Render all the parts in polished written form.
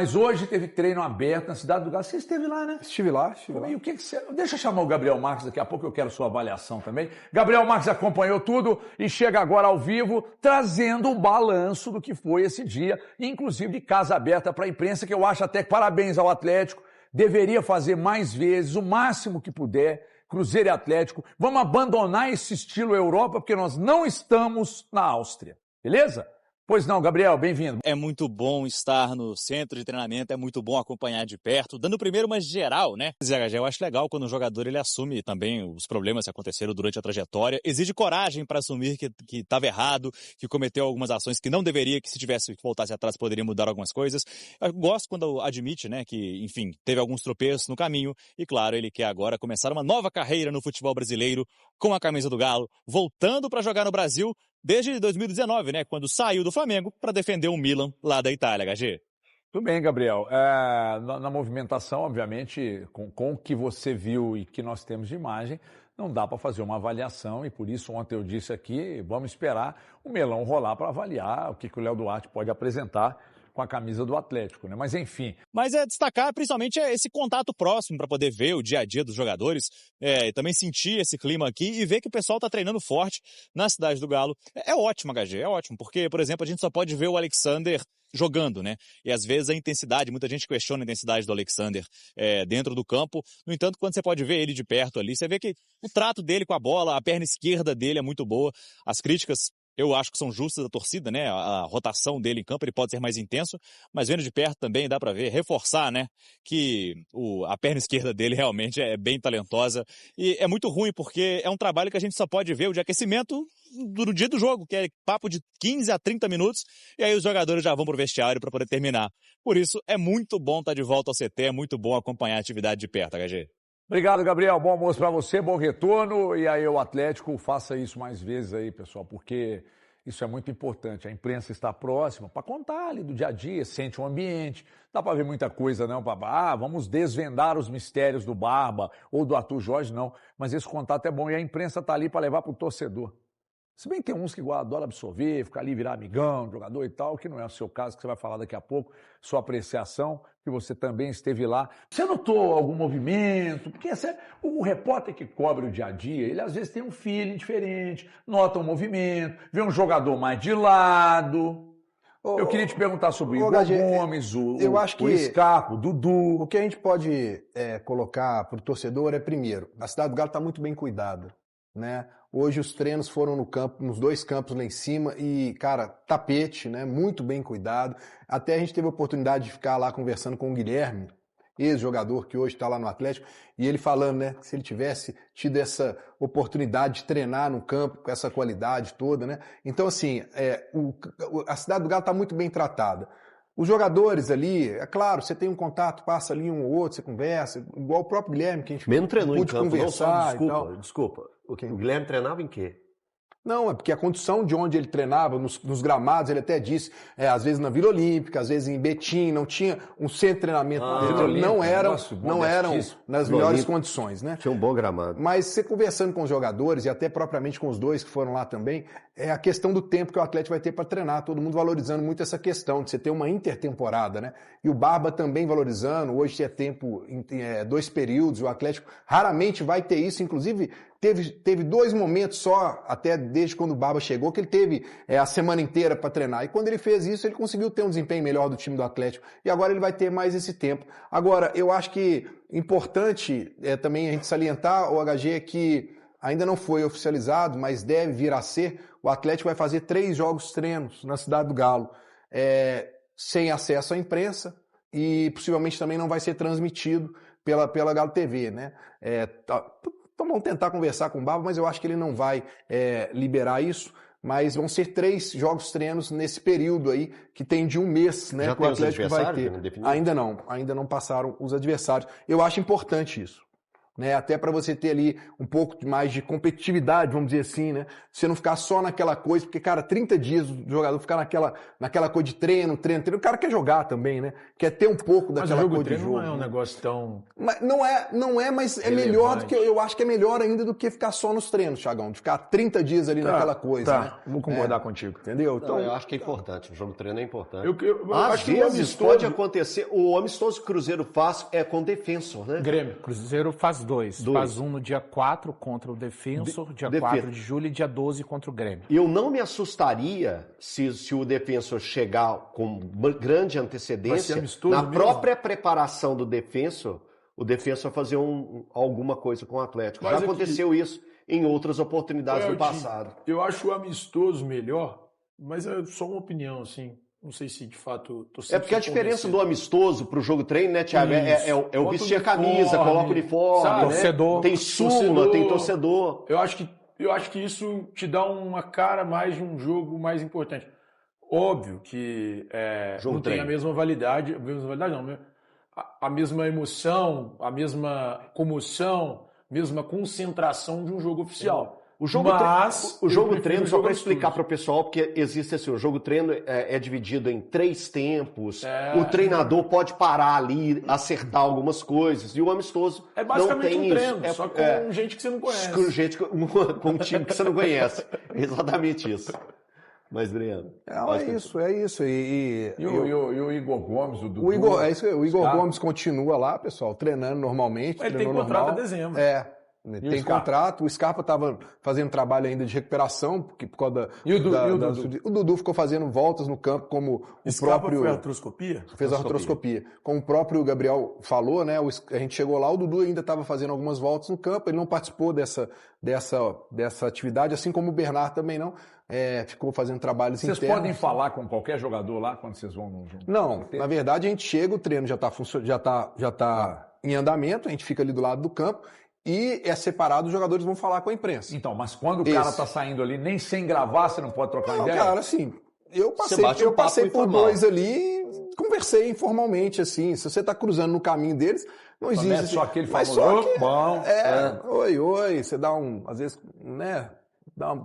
Mas hoje teve treino aberto na Cidade do Galo. Você esteve lá, né? Estive lá. E o que você... Deixa eu chamar o Gabriel Marques, daqui a pouco eu quero sua avaliação também. Gabriel Marques acompanhou tudo e chega agora ao vivo trazendo o balanço do que foi esse dia, inclusive de casa aberta para a imprensa, que eu acho até que parabéns ao Atlético. Deveria fazer mais vezes, o máximo que puder, Cruzeiro e Atlético. Vamos abandonar esse estilo Europa, porque nós não estamos na Áustria. Beleza? Pois não, Gabriel, bem-vindo. É muito bom estar no centro de treinamento, é muito bom acompanhar de perto, dando primeiro uma geral, né? ZHG, eu acho legal quando o jogador ele assume também os problemas que aconteceram durante a trajetória, exige coragem para assumir que estava errado, que cometeu algumas ações que não deveria, que se tivesse que voltasse atrás poderia mudar algumas coisas. Eu gosto quando admite, né, que, enfim, teve alguns tropeços no caminho e, claro, ele quer agora começar uma nova carreira no futebol brasileiro com a camisa do Galo, voltando para jogar no Brasil desde 2019, né, quando saiu do Flamengo para defender o Milan lá da Itália, HG. Tudo bem, Gabriel. Na movimentação, obviamente, com o que você viu e que nós temos de imagem, não dá para fazer uma avaliação e por isso ontem eu disse aqui, vamos esperar o melão rolar para avaliar o que o Léo Duarte pode apresentar com a camisa do Atlético, né? Mas enfim. Mas é destacar principalmente esse contato próximo para poder ver o dia a dia dos jogadores, e também sentir esse clima aqui e ver que o pessoal está treinando forte na Cidade do Galo. É ótimo, HG, é ótimo, porque, por exemplo, a gente só pode ver o Alexander jogando, né? E às vezes a intensidade, muita gente questiona a intensidade do Alexander dentro do campo. No entanto, quando você pode ver ele de perto ali, você vê que o trato dele com a bola, a perna esquerda dele é muito boa. As críticas eu acho que são justas da torcida, né? A rotação dele em campo, ele pode ser mais intenso, mas vendo de perto também dá para ver, reforçar, né? Que a perna esquerda dele realmente é bem talentosa e é muito ruim porque é um trabalho que a gente só pode ver o de aquecimento no dia do jogo, que é papo de 15 a 30 minutos e aí os jogadores já vão pro vestiário para poder terminar. Por isso é muito bom estar de volta ao CT, é muito bom acompanhar a atividade de perto, HG. Obrigado, Gabriel. Bom almoço para você, bom retorno. E aí o Atlético faça isso mais vezes aí, pessoal, porque isso é muito importante. A imprensa está próxima para contar ali do dia a dia, sente o ambiente. Dá para ver muita coisa, não, papá. Vamos desvendar os mistérios do Barba ou do Arthur Jorge, não. Mas esse contato é bom e a imprensa está ali para levar para o torcedor. Se bem que tem uns que adoram absorver, ficar ali, virar amigão, jogador e tal, que não é o seu caso, que você vai falar daqui a pouco, sua apreciação, que você também esteve lá. Você notou algum movimento? Porque o repórter que cobre o dia a dia, ele às vezes tem um feeling diferente, nota um movimento, vê um jogador mais de lado. Eu queria te perguntar sobre o Igor Gomes, o Scarpa, o Dudu. O que a gente pode colocar para o torcedor é, primeiro, a Cidade do Galo está muito bem cuidada, né? Hoje os treinos foram no campo, nos dois campos lá em cima e, cara, tapete, né? Muito bem cuidado. Até a gente teve a oportunidade de ficar lá conversando com o Guilherme, ex-jogador que hoje está lá no Atlético, e ele falando, né, que se ele tivesse tido essa oportunidade de treinar no campo com essa qualidade toda, né? Então, assim, a Cidade do Galo está muito bem tratada. Os jogadores ali, é claro, você tem um contato, passa ali um ou outro, você conversa, igual o próprio Guilherme, que a gente mesmo treinou em campo, conversar não só, desculpa. O Guilherme treinava em quê? Não, é porque a condição de onde ele treinava, nos gramados, ele até disse, às vezes na Vila Olímpica, às vezes em Betim, não tinha um centro de treinamento, não eram nas melhores condições, né? Tinha um bom gramado. Mas você conversando com os jogadores, e até propriamente com os dois que foram lá também, é a questão do tempo que o Atlético vai ter para treinar, todo mundo valorizando muito essa questão de você ter uma intertemporada, né? E o Barba também valorizando, hoje é tempo, 2 períodos, o Atlético raramente vai ter isso, inclusive teve 2 momentos só, até desde quando o Barba chegou, que ele teve a semana inteira para treinar. E quando ele fez isso, ele conseguiu ter um desempenho melhor do time do Atlético. E agora ele vai ter mais esse tempo. Agora, eu acho que importante também a gente salientar, o HG, é que ainda não foi oficializado, mas deve vir a ser, o Atlético vai fazer 3 jogos treinos na Cidade do Galo, sem acesso à imprensa e possivelmente também não vai ser transmitido pela Galo TV, né? Então vamos tentar conversar com o Barba, mas eu acho que ele não vai liberar isso. Mas vão ser 3 jogos treinos nesse período aí, que tem de 1 mês, né? Já que o Atlético vai ter. Né, Ainda não passaram os adversários. Eu acho importante isso. né? Até para você ter ali um pouco mais de competitividade, vamos dizer assim, né? Você não ficar só naquela coisa, porque, cara, 30 dias o jogador ficar naquela coisa de treino. O cara quer jogar também, né? Quer ter um pouco daquela coisa de jogo. Mas o jogo treino não é um negócio tão... Mas não é, mas é melhor do que... Eu acho que é melhor ainda do que ficar só nos treinos, Thiagão. De ficar 30 dias ali naquela coisa, né? Vou concordar contigo. Entendeu? Então, eu acho que é importante. O jogo treino é importante. Eu Às acho que o vezes amistoso... pode acontecer... O amistoso que o Cruzeiro faz é com o Defensor, né? Grêmio. Cruzeiro faz dois. Faz um no dia 4 contra o Defensor, dia 4 de julho e dia 12 contra o Grêmio. Eu não me assustaria se o Defensor chegar com grande antecedência na própria preparação do Defensor, o Defensor fazer alguma coisa com o Atlético. Já aconteceu isso em outras oportunidades no passado. Eu acho o amistoso melhor, mas é só uma opinião, assim. Não sei se de fato... É porque a diferença do amistoso pro jogo treino, né, Thiago? É o vestir a camisa, coloca o uniforme, né? Torcedor. Tem súmula, tem torcedor. Eu acho que isso te dá uma cara mais de um jogo mais importante. Óbvio que não tem a mesma validade, não, a mesma emoção, a mesma comoção, mesma concentração de um jogo oficial. O jogo treino, só para explicar para o pessoal, porque existe assim, o jogo treino é dividido em 3 tempos, o treinador pode parar ali, acertar algumas coisas, e o amistoso é basicamente não tem um treino, isso. só com gente que você não conhece. Com um time que você não conhece. Exatamente isso. Mas, Breno... É isso. E o Igor Gomes, o Dudu... O Igor Gomes continua lá, pessoal, treinando normalmente. Ele tem contrato até dezembro. Tem contrato, o Scarpa estava fazendo trabalho ainda de recuperação, porque por causa o Dudu ficou fazendo voltas no campo, como o próprio... Fez artroscopia? Fez a artroscopia. Como o próprio Gabriel falou, né? A gente chegou lá, o Dudu ainda estava fazendo algumas voltas no campo, ele não participou dessa atividade, assim como o Bernard também não. Ficou fazendo trabalhos internos. Vocês podem falar com qualquer jogador lá quando vocês vão no jogo? Não, na verdade a gente chega, o treino já está em andamento, a gente fica ali do lado do campo, e é separado, os jogadores vão falar com a imprensa. Então, mas quando o cara tá saindo ali, nem sem gravar, você não pode trocar ideia? Cara, assim, eu passei por dois ali, conversei informalmente, assim, se você tá cruzando no caminho deles, não existe... Assim, só aquele famoso, bom... Oi, você dá às vezes, né,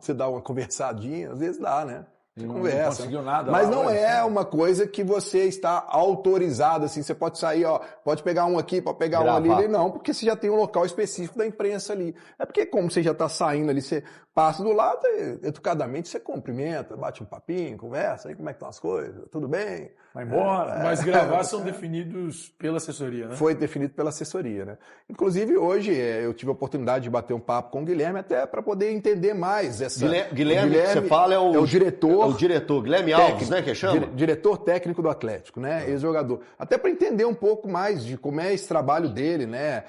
você dá uma conversadinha, às vezes dá, né? Não conversa. conseguiu nada. Mas não é uma coisa que você está autorizado, assim, você pode sair, pode pegar um aqui, pode pegar um ali, não, porque você já tem um local específico da imprensa ali. É porque como você já está saindo ali, você passa do lado, educadamente você cumprimenta, bate um papinho, conversa, aí como é que estão as coisas, tudo bem? Vai embora. Mas gravar são definidos pela assessoria, né? Foi definido pela assessoria, né? Inclusive hoje eu tive a oportunidade de bater um papo com o Guilherme até para poder entender mais essa... Guilherme, que você fala, é o diretor... o diretor, Guilherme Alves, né, que chama? Diretor técnico do Atlético, né, ex-jogador. Até para entender um pouco mais de como é esse trabalho dele, né,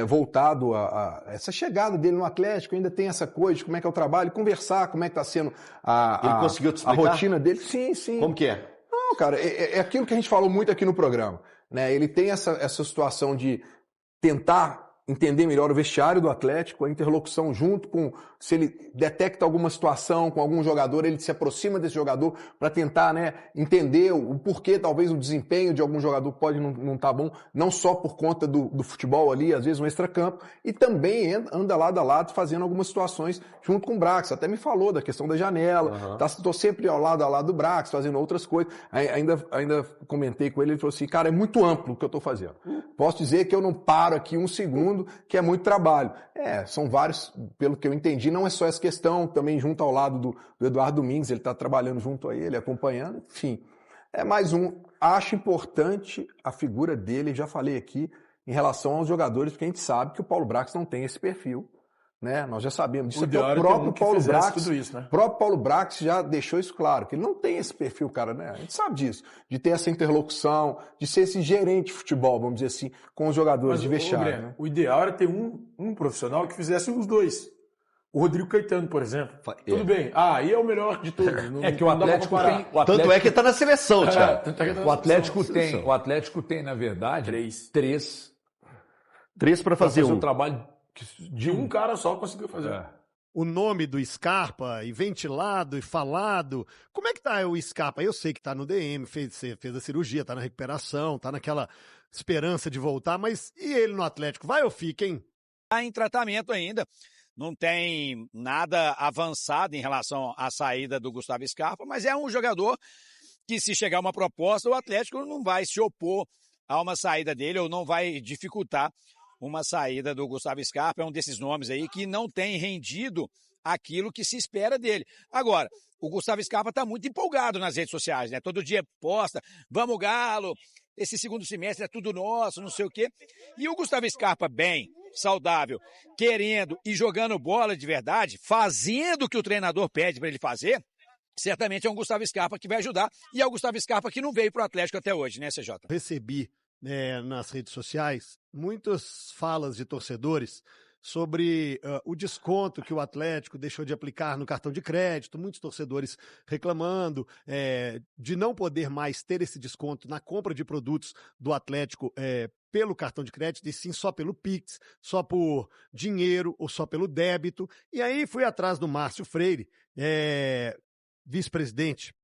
voltado a essa chegada dele no Atlético, ainda tem essa coisa de como é que é o trabalho, conversar, como é que está sendo Ele conseguiu te explicar? A rotina dele. Sim. Como que é? Não, cara, é aquilo que a gente falou muito aqui no programa, né, ele tem essa situação de tentar entender melhor o vestiário do Atlético, a interlocução junto com, se ele detecta alguma situação com algum jogador, ele se aproxima desse jogador para tentar, né, entender o porquê, talvez o desempenho de algum jogador pode não estar bom, não só por conta do futebol ali, às vezes um extracampo, e também anda lado a lado fazendo algumas situações junto com o Brax, até me falou da questão da janela, estou sempre ao lado do Brax, fazendo outras coisas, ainda comentei com ele, ele falou assim, cara, é muito amplo o que eu estou fazendo, posso dizer que eu não paro aqui um segundo, que é muito trabalho. São vários, pelo que eu entendi, não é só essa questão, também junto ao lado do Eduardo Domingues, ele está trabalhando junto a ele, acompanhando, enfim. É mais acho importante a figura dele, já falei aqui, em relação aos jogadores, porque a gente sabe que o Paulo Brax não tem esse perfil, né? Nós já sabemos disso, até o próprio Paulo Brax, né? O próprio Paulo Brax já deixou isso claro, que ele não tem esse perfil, cara, né? A gente sabe disso, de ter essa interlocução, de ser esse gerente de futebol, vamos dizer assim, com os jogadores de vestiário. Breno, o ideal era ter um profissional que fizesse os dois. O Rodrigo Caetano, por exemplo. Tudo bem. Aí é o melhor de todos. Que o Atlético tem... Tanto é que está na seleção, Thiago. O Atlético tem, na verdade, três para fazer um trabalho de um cara só conseguiu fazer. O nome do Scarpa, e ventilado, e falado. Como é que tá o Scarpa? Eu sei que tá no DM, fez a cirurgia, tá na recuperação, tá naquela esperança de voltar, mas e ele no Atlético? Vai ou fica, hein? Está em tratamento ainda, não tem nada avançado em relação à saída do Gustavo Scarpa, mas é um jogador que, se chegar uma proposta, o Atlético não vai se opor a uma saída dele ou não vai dificultar uma saída do Gustavo Scarpa. É um desses nomes aí que não tem rendido aquilo que se espera dele. Agora, o Gustavo Scarpa está muito empolgado nas redes sociais, né? Todo dia posta, vamos Galo, esse segundo semestre é tudo nosso, não sei o quê. E o Gustavo Scarpa bem, saudável, querendo e jogando bola de verdade, fazendo o que o treinador pede para ele fazer, certamente é um Gustavo Scarpa que vai ajudar, e é o Gustavo Scarpa que não veio para o Atlético até hoje, né, CJ? Recebi nas redes sociais muitas falas de torcedores sobre o desconto que o Atlético deixou de aplicar no cartão de crédito, muitos torcedores reclamando de não poder mais ter esse desconto na compra de produtos do Atlético pelo cartão de crédito, e sim só pelo Pix, só por dinheiro ou só pelo débito. E aí fui atrás do Márcio Freire, vice-presidente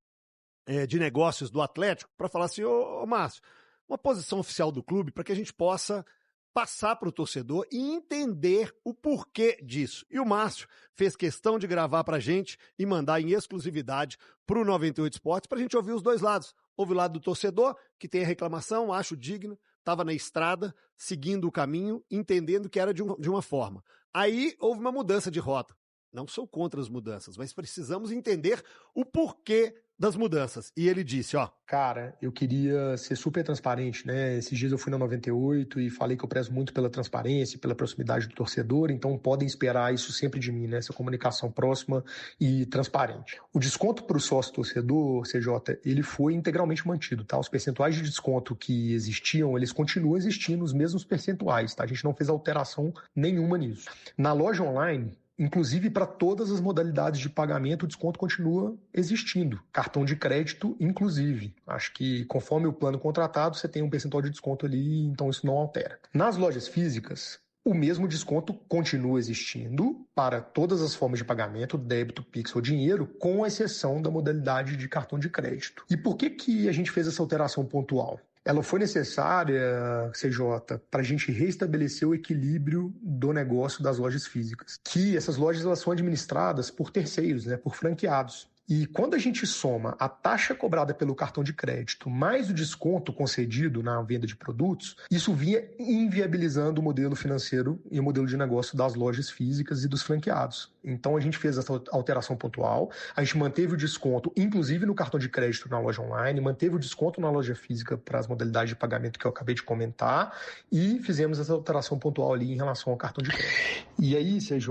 de negócios do Atlético, para falar assim, ô Márcio, uma posição oficial do clube para que a gente possa passar para o torcedor e entender o porquê disso. E o Márcio fez questão de gravar para a gente e mandar em exclusividade para o 98 Esportes para a gente ouvir os dois lados. Houve o lado do torcedor, que tem a reclamação, acho digno, estava na estrada, seguindo o caminho, entendendo que era de uma forma. Aí houve uma mudança de rota. Não sou contra as mudanças, mas precisamos entender o porquê das mudanças. E ele disse, Cara, eu queria ser super transparente, né? Esses dias eu fui na 98 e falei que eu prezo muito pela transparência, pela proximidade do torcedor, então podem esperar isso sempre de mim, né? Essa comunicação próxima e transparente. O desconto para o sócio-torcedor, CJ, ele foi integralmente mantido, tá? Os percentuais de desconto que existiam, eles continuam existindo, os mesmos percentuais, tá? A gente não fez alteração nenhuma nisso. Na loja online, inclusive para todas as modalidades de pagamento, o desconto continua existindo. Cartão de crédito, inclusive. Acho que conforme o plano contratado, você tem um percentual de desconto ali, então isso não altera. Nas lojas físicas, o mesmo desconto continua existindo para todas as formas de pagamento, débito, Pix ou dinheiro, com exceção da modalidade de cartão de crédito. E por que a gente fez essa alteração pontual? Ela foi necessária, CJ, para a gente restabelecer o equilíbrio do negócio das lojas físicas. Que essas lojas elas são administradas por terceiros, né, por franqueados. E quando a gente soma a taxa cobrada pelo cartão de crédito mais o desconto concedido na venda de produtos, isso vinha inviabilizando o modelo financeiro e o modelo de negócio das lojas físicas e dos franqueados. Então a gente fez essa alteração pontual, a gente manteve o desconto, inclusive no cartão de crédito na loja online, manteve o desconto na loja física para as modalidades de pagamento que eu acabei de comentar e fizemos essa alteração pontual ali em relação ao cartão de crédito. E aí, CJ,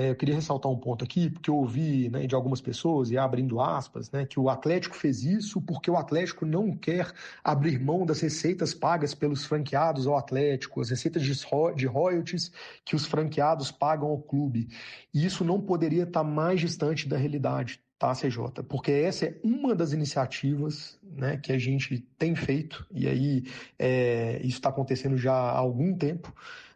eu queria ressaltar um ponto aqui, porque eu ouvi, né, de algumas pessoas, e abrindo aspas, né, que o Atlético fez isso porque o Atlético não quer abrir mão das receitas pagas pelos franqueados ao Atlético, as receitas de royalties que os franqueados pagam ao clube. E isso não poderia estar mais distante da realidade, tá, CJ? Porque essa é uma das iniciativas, né, que a gente tem feito, e aí isso está acontecendo já há algum tempo.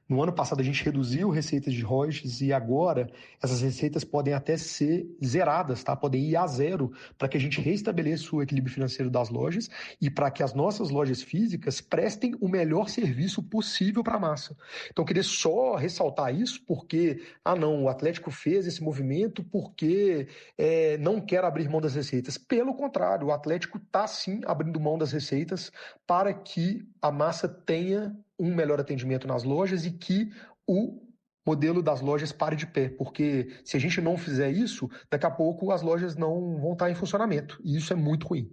No ano passado a gente reduziu receitas de royalties e agora essas receitas podem até ser zeradas, tá? Podem ir a zero para que a gente restabeleça o equilíbrio financeiro das lojas e para que as nossas lojas físicas prestem o melhor serviço possível para a massa. Então eu queria só ressaltar isso porque, o Atlético fez esse movimento porque não quer abrir mão das receitas. Pelo contrário, o Atlético está sim abrindo mão das receitas para que a massa tenha um melhor atendimento nas lojas e que o modelo das lojas pare de pé, porque se a gente não fizer isso, daqui a pouco as lojas não vão estar em funcionamento, e isso é muito ruim.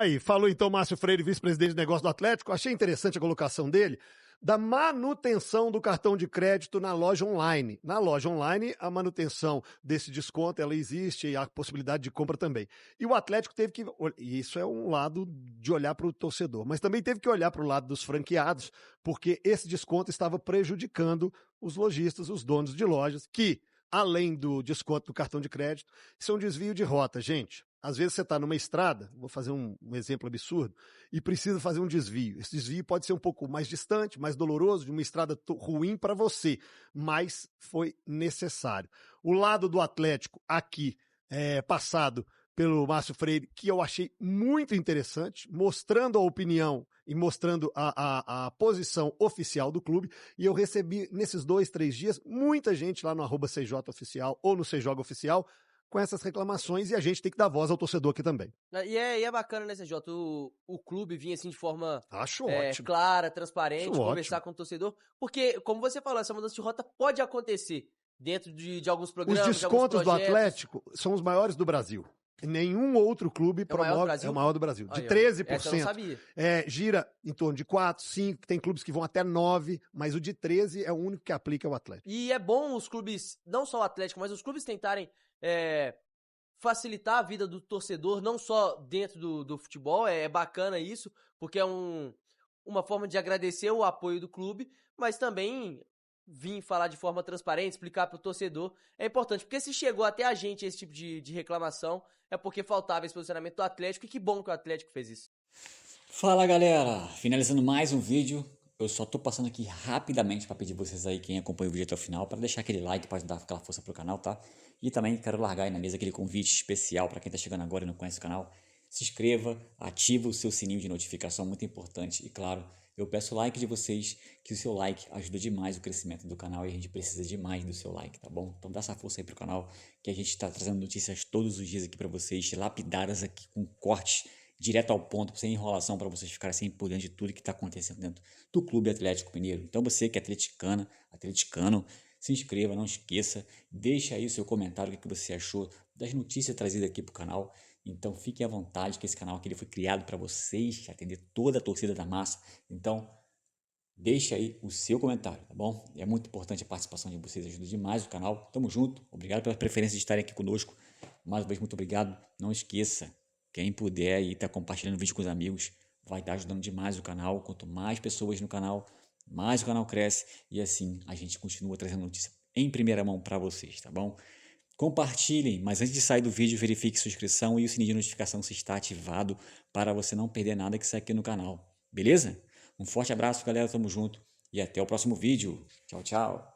Aí, falou então Márcio Freire, vice-presidente de negócio do Atlético. Achei interessante a colocação dele, da manutenção do cartão de crédito na loja online. Na loja online, a manutenção desse desconto, ela existe e a possibilidade de compra também. E o Atlético teve que... E isso é um lado de olhar para o torcedor, mas também teve que olhar para o lado dos franqueados, porque esse desconto estava prejudicando os lojistas, os donos de lojas, que, além do desconto do cartão de crédito, isso é um desvio de rota, gente. Às vezes você está numa estrada, vou fazer um exemplo absurdo, e precisa fazer um desvio. Esse desvio pode ser um pouco mais distante, mais doloroso, de uma estrada ruim para você, mas foi necessário. O lado do Atlético aqui, passado pelo Márcio Freire, que eu achei muito interessante, mostrando a opinião e mostrando a posição oficial do clube. E eu recebi, nesses 2-3 dias, muita gente lá no @CJOficial ou no CJoga Oficial com essas reclamações, e a gente tem que dar voz ao torcedor aqui também. E é bacana, né, CJ? O clube vinha assim de forma ótimo. clara, transparente, conversar com o torcedor, porque, como você falou, essa mudança de rota pode acontecer dentro de alguns programas. Os descontos do Atlético são os maiores do Brasil. Nenhum outro clube promove. É o maior do Brasil. De 13%. Essa eu não sabia. Gira em torno de 4, 5, tem clubes que vão até 9, mas o de 13 é o único que aplica o Atlético. E é bom os clubes, não só o Atlético, mas os clubes tentarem facilitar a vida do torcedor, não só dentro do futebol. É bacana isso, porque é uma forma de agradecer o apoio do clube, mas também vir falar de forma transparente, explicar para o torcedor, é importante, porque se chegou até a gente esse tipo de reclamação, é porque faltava esse posicionamento do Atlético, e que bom que o Atlético fez isso. Fala, galera, finalizando mais um vídeo, eu só tô passando aqui rapidamente para pedir vocês aí, quem acompanha o vídeo até o final, para deixar aquele like, para dar aquela força pro canal, tá? E também quero largar aí na mesa aquele convite especial para quem tá chegando agora e não conhece o canal. Se inscreva, ativa o seu sininho de notificação, muito importante, e claro, eu peço o like de vocês, que o seu like ajuda demais o crescimento do canal e a gente precisa demais do seu like, tá bom? Então dá essa força aí pro canal, que a gente está trazendo notícias todos os dias aqui para vocês, lapidadas aqui com cortes direto ao ponto, sem enrolação, para vocês ficarem sempre por dentro de tudo que está acontecendo dentro do Clube Atlético Mineiro. Então você que é atleticano, se inscreva, não esqueça, deixa aí o seu comentário, o que você achou das notícias trazidas aqui pro canal. Então fiquem à vontade, que esse canal aqui ele foi criado para vocês, atender toda a torcida da massa. Então deixa aí o seu comentário, tá bom? É muito importante a participação de vocês, ajuda demais o canal. Tamo junto, obrigado pela preferência de estarem aqui conosco. Mais uma vez, muito obrigado. Não esqueça, quem puder aí tá compartilhando o vídeo com os amigos, vai estar ajudando demais o canal. Quanto mais pessoas no canal, mais o canal cresce e assim a gente continua trazendo notícia em primeira mão para vocês, tá bom? Compartilhem, mas antes de sair do vídeo, verifique sua inscrição e o sininho de notificação se está ativado para você não perder nada que sai aqui no canal, beleza? Um forte abraço, galera, tamo junto e até o próximo vídeo. Tchau, tchau!